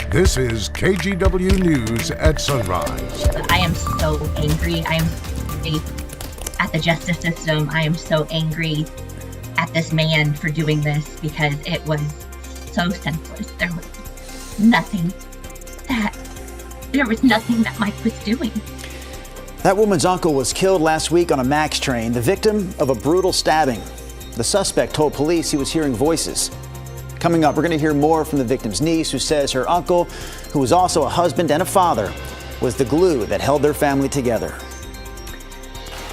This is KGW News at Sunrise. I am so angry. I am angry at the justice system. I am so angry at this man for doing this because it was so senseless. There was nothing that Mike was doing. That woman's uncle was killed last week on a MAX train, the victim of a brutal stabbing. The suspect told police he was hearing voices. Coming up, we're going to hear more from the victim's niece, who says her uncle, who was also a husband and a father, was the glue that held their family together.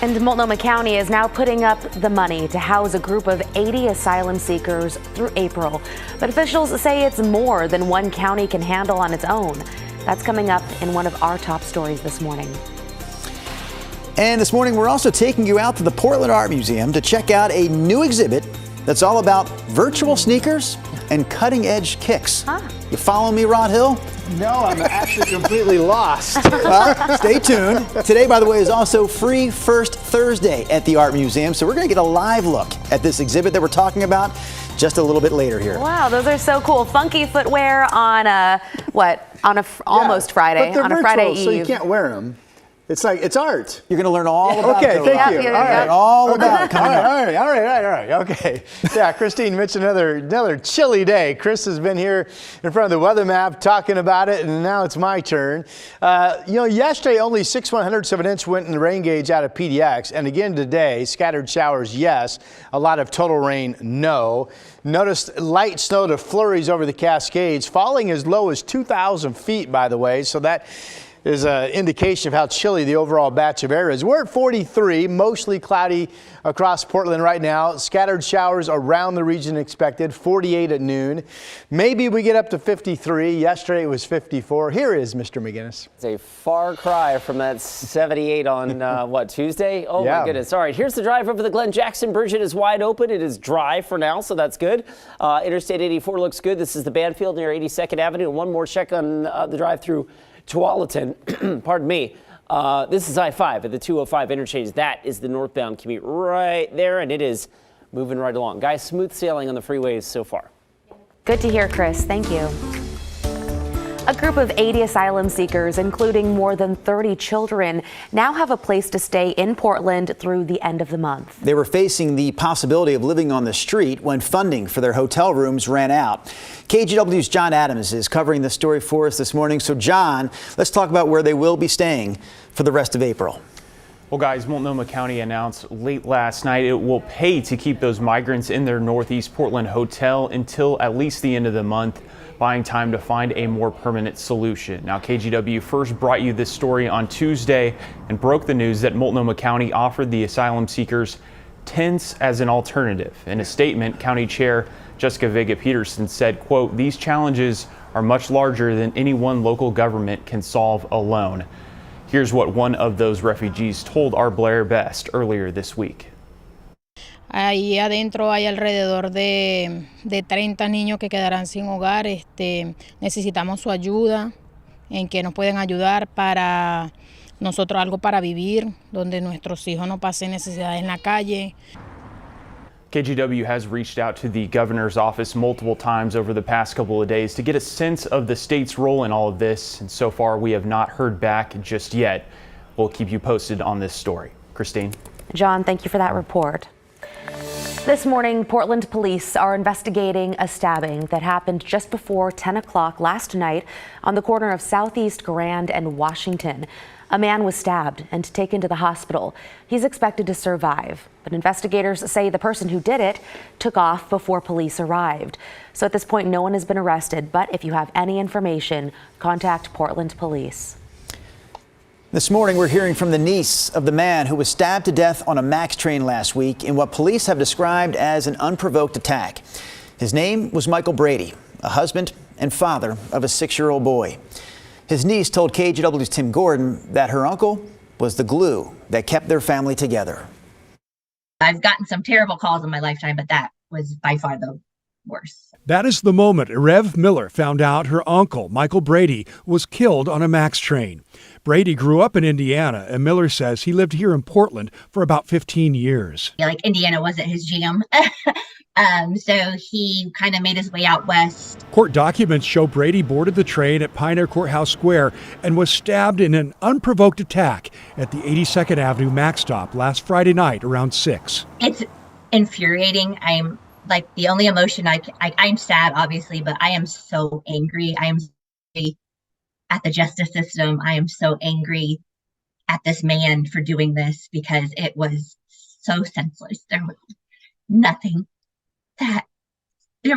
And Multnomah County is now putting up the money to house a group of 80 asylum seekers through April. But officials say it's more than one county can handle on its own. That's coming up in one of our top stories this morning. And this morning, we're also taking you out to the Portland Art Museum to check out a new exhibit that's all about virtual sneakers and cutting-edge kicks. You follow me, Rod Hill? No, I'm actually completely lost. Well, stay tuned. Today, by the way, is also Free First Thursday at the Art Museum, so we're going to get a live look at this exhibit that we're talking about just a little bit later here. Wow, those are so cool. Funky footwear on almost Friday, but they're on a virtual, Friday Eve. so you can't wear them. It's like, it's art. You're going to learn all about it. Okay, thank you. All right. All about it coming up. All right. Okay. Yeah, Christine mentioned another chilly day. Chris has been here in front of the weather map talking about it, and now it's my turn. Yesterday only 6/100ths of an inch went in the rain gauge out of PDX, and again today, scattered showers, yes. A lot of total rain, no. Noticed light snow to flurries over the Cascades, falling as low as 2,000 feet, by the way, so that is an indication of how chilly the overall batch of air is. We're at 43, mostly cloudy across Portland right now. Scattered showers around the region expected, 48 at noon. Maybe we get up to 53. Yesterday it was 54. Here is Mr. McGinnis. It's a far cry from that 78 on, Tuesday? Oh, yeah. My goodness. All right, here's the drive over the Glen Jackson Bridge. It is wide open. It is dry for now, so that's good. Interstate 84 looks good. This is the Banfield near 82nd Avenue. One more check on the drive through Tualatin, pardon me. This is I-5 at the 205 interchange. That is the northbound commute right there, and it is moving right along. Guys, smooth sailing on the freeways so far. Good to hear, Chris. Thank you. A group of 80 asylum seekers, including more than 30 children, now have a place to stay in Portland through the end of the month. They were facing the possibility of living on the street when funding for their hotel rooms ran out. KGW's John Adams is covering the story for us this morning. So, John, let's talk about where they will be staying for the rest of April. Well, guys, Multnomah County announced late last night it will pay to keep those migrants in their Northeast Portland hotel until at least the end of the month, buying time to find a more permanent solution. Now, KGW first brought you this story on Tuesday and broke the news that Multnomah County offered the asylum seekers tents as an alternative. In a statement, County Chair Jessica Vega Peterson said, quote, "These challenges are much larger than any one local government can solve alone." Here's what one of those refugees told our Blair Best earlier this week. Ahí adentro hay alrededor de 30 niños que quedarán sin hogar. Necesitamos su ayuda, en que nos pueden ayudar para nosotros algo para vivir, donde nuestros hijos no pasen necesidades en la calle. KGW has reached out to the governor's office multiple times over the past couple of days to get a sense of the state's role in all of this, and so far we have not heard back just yet. We'll keep you posted on this story. Christine? John, thank you for that report. This morning, Portland police are investigating a stabbing that happened just before 10 o'clock last night on the corner of Southeast Grand and Washington. A man was stabbed and taken to the hospital. He's expected to survive, but investigators say the person who did it took off before police arrived. So at this point, no one has been arrested, but if you have any information, contact Portland Police. This morning, we're hearing from the niece of the man who was stabbed to death on a MAX train last week in what police have described as an unprovoked attack. His name was Michael Brady, a husband and father of a 6-year-old boy. His niece told KGW's Tim Gordon that her uncle was the glue that kept their family together. I've gotten some terrible calls in my lifetime, but that was by far the worse. That is the moment Rev Miller found out her uncle, Michael Brady, was killed on a MAX train. Brady grew up in Indiana, and Miller says he lived here in Portland for about 15 years. Like, Indiana wasn't his jam. So he kind of made his way out west. Court documents show Brady boarded the train at Pioneer Courthouse Square and was stabbed in an unprovoked attack at the 82nd Avenue MAX stop last Friday night around 6. It's infuriating. I'm like, the only emotion I'm sad, obviously, but I am so angry. I am angry at the justice system. I am so angry at this man for doing this because it was so senseless. There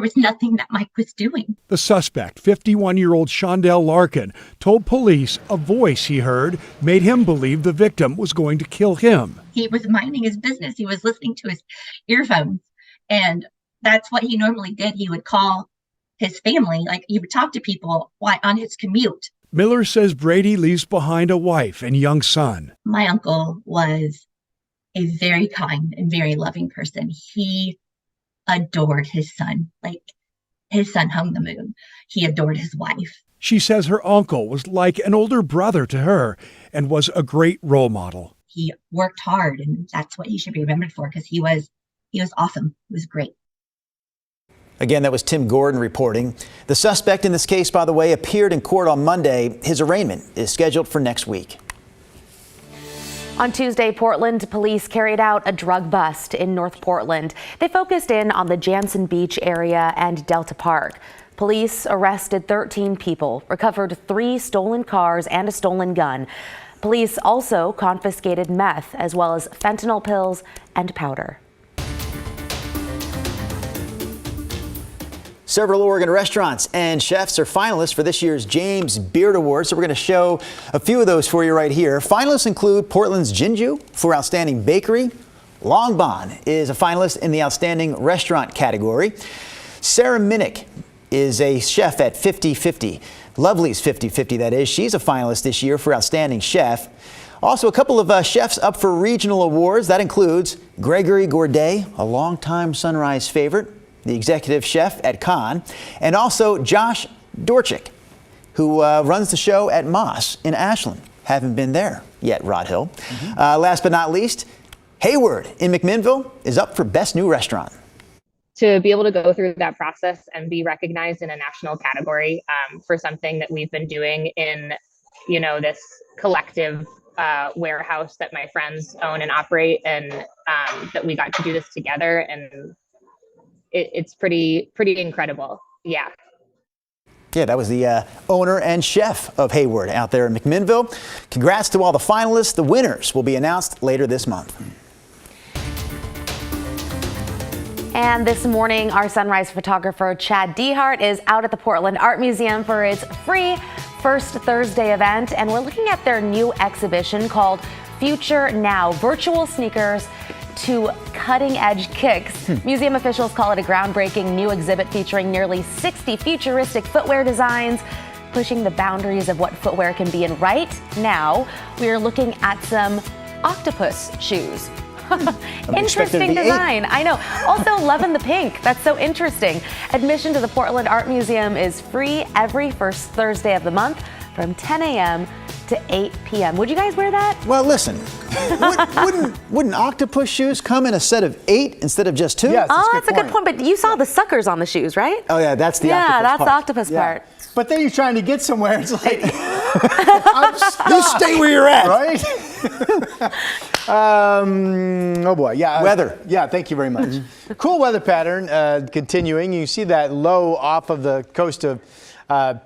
was nothing that Mike was doing. The suspect, 51-year-old Shondell Larkin, told police a voice he heard made him believe the victim was going to kill him. He was minding his business. He was listening to his earphones, and that's what he normally did. He would call his family, like he would talk to people on his commute. Miller says Brady leaves behind a wife and young son. My uncle was a very kind and very loving person. He adored his son. Like, his son hung the moon. He adored his wife. She says her uncle was like an older brother to her and was a great role model. He worked hard, and that's what he should be remembered for, because he was awesome. He was great. Again, that was Tim Gordon reporting. The suspect in this case, by the way, appeared in court on Monday. His arraignment is scheduled for next week. On Tuesday, Portland police carried out a drug bust in North Portland. They focused in on the Jansen Beach area and Delta Park. Police arrested 13 people, recovered 3 stolen cars and a stolen gun. Police also confiscated meth as well as fentanyl pills and powder. Several Oregon restaurants and chefs are finalists for this year's James Beard Awards, so we're going to show a few of those for you right here. Finalists include Portland's Jinju for Outstanding Bakery. Long Bon is a finalist in the Outstanding Restaurant category. Sarah Minnick is a chef at 50/50. Lovely's 50/50, that is. She's a finalist this year for Outstanding Chef. Also, a couple of chefs up for regional awards. That includes Gregory Gourdet, a longtime Sunrise favorite, the executive chef at Cannes, and also Josh Dorchick, who runs the show at Moss in Ashland. Haven't been there yet, Rod Hill. Last but not least, Hayward in McMinnville is up for Best New Restaurant. To be able to go through that process and be recognized in a national category for something that we've been doing in, this collective warehouse that my friends own and operate, and that we got to do this together, and it's pretty incredible. Yeah. Yeah, that was the owner and chef of Hayward out there in McMinnville. Congrats to all the finalists. The winners will be announced later this month. And this morning, our Sunrise photographer Chad Dehart is out at the Portland Art Museum for its free First Thursday event, and we're looking at their new exhibition called Future Now, Virtual Sneakers to Cutting Edge Kicks. Museum officials call it a groundbreaking new exhibit featuring nearly 60 futuristic footwear designs, pushing the boundaries of what footwear can be. And right now, we are looking at some octopus shoes. Interesting design. I know. Also, loving the pink. That's so interesting. Admission to the Portland Art Museum is free every first Thursday of the month from 10 a.m. to 8 p.m. Would you guys wear that? Well, listen, wouldn't octopus shoes come in a set of 8 instead of just 2? Yes, That's a good point. But you saw the suckers on the shoes, right? Oh, yeah, that's the Yeah, octopus that's part. the octopus part. But then you're trying to get somewhere. It's like, I'm stuck. You stay where you're at. Right? Oh boy, yeah. Weather. Yeah, thank you very much. Cool weather pattern continuing. You see that low off of the coast of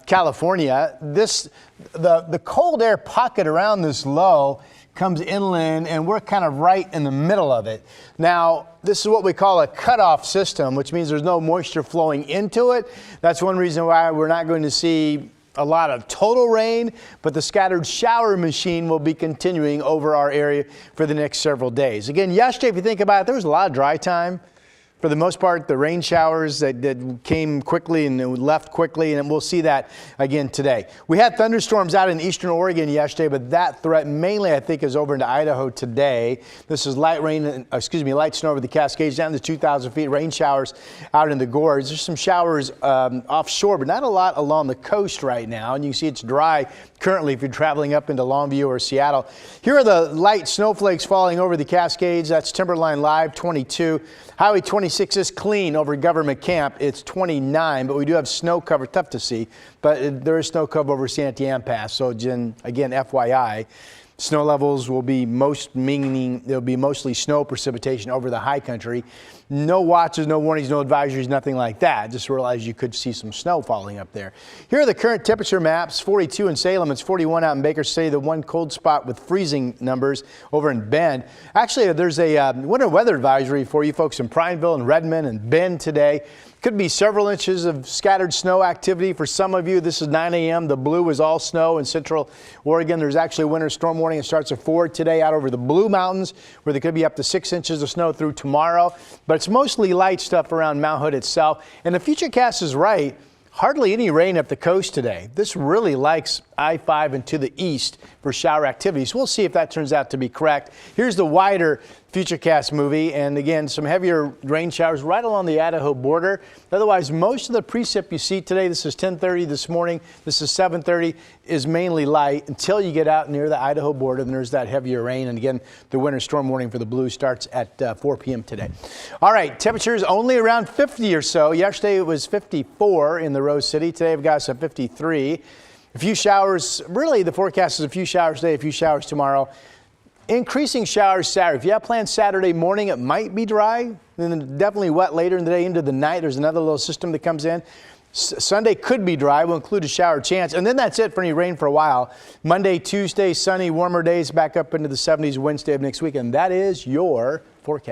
California. The cold air pocket around this low comes inland, and we're kind of right in the middle of it. Now, this is what we call a cutoff system, which means there's no moisture flowing into it. That's one reason why we're not going to see a lot of total rain, but the scattered shower machine will be continuing over our area for the next several days. Again, yesterday, if you think about it, there was a lot of dry time. For the most part, the rain showers that came quickly and left quickly, and we'll see that again today. We had thunderstorms out in eastern Oregon yesterday, but that threat mainly, I think, is over into Idaho today. This is light snow over the Cascades down to 2,000 feet, rain showers out in the gorge. There's some showers offshore, but not a lot along the coast right now, and you can see it's dry currently if you're traveling up into Longview or Seattle. Here are the light snowflakes falling over the Cascades. That's Timberline Live 22. Highway 26 is clean over Government Camp. It's 29, but we do have snow cover. Tough to see, but there is snow cover over Santee Ann Pass. So again, FYI, snow levels will be there'll be mostly snow precipitation over the high country. No watches, no warnings, no advisories, nothing like that. Just realize you could see some snow falling up there. Here are the current temperature maps. 42 in Salem. It's 41 out in Baker City. The one cold spot with freezing numbers over in Bend. Actually, there's a winter weather advisory for you folks in Prineville and Redmond and Bend today. Could be several inches of scattered snow activity for some of you. This is 9 a.m. The blue is all snow in central Oregon. There's actually a winter storm warning. It starts at 4 today out over the Blue Mountains, where there could be up to 6 inches of snow through tomorrow. But it's mostly light stuff around Mount Hood itself. And the Futurecast is right. Hardly any rain up the coast today. This really likes I-5 and to the east for shower activities. We'll see if that turns out to be correct. Here's the wider Futurecast movie, and again, some heavier rain showers right along the Idaho border. Otherwise, most of the precip you see today, this is 10:30 this morning, this is 7:30, is mainly light until you get out near the Idaho border, and there's that heavier rain. And again, the winter storm warning for the blue starts at 4 p.m. today. All right, temperatures only around 50 or so. Yesterday it was 54 in the Rose City. Today I've got us at 53. A few showers, really the forecast is a few showers today, a few showers tomorrow. Increasing showers Saturday. If you have plans Saturday morning, it might be dry, and then definitely wet later in the day into the night. There's another little system that comes in. Sunday could be dry. We'll include a shower chance, and then that's it for any rain for a while. Monday, Tuesday, sunny, warmer days back up into the 70s Wednesday of next week, and that is your forecast.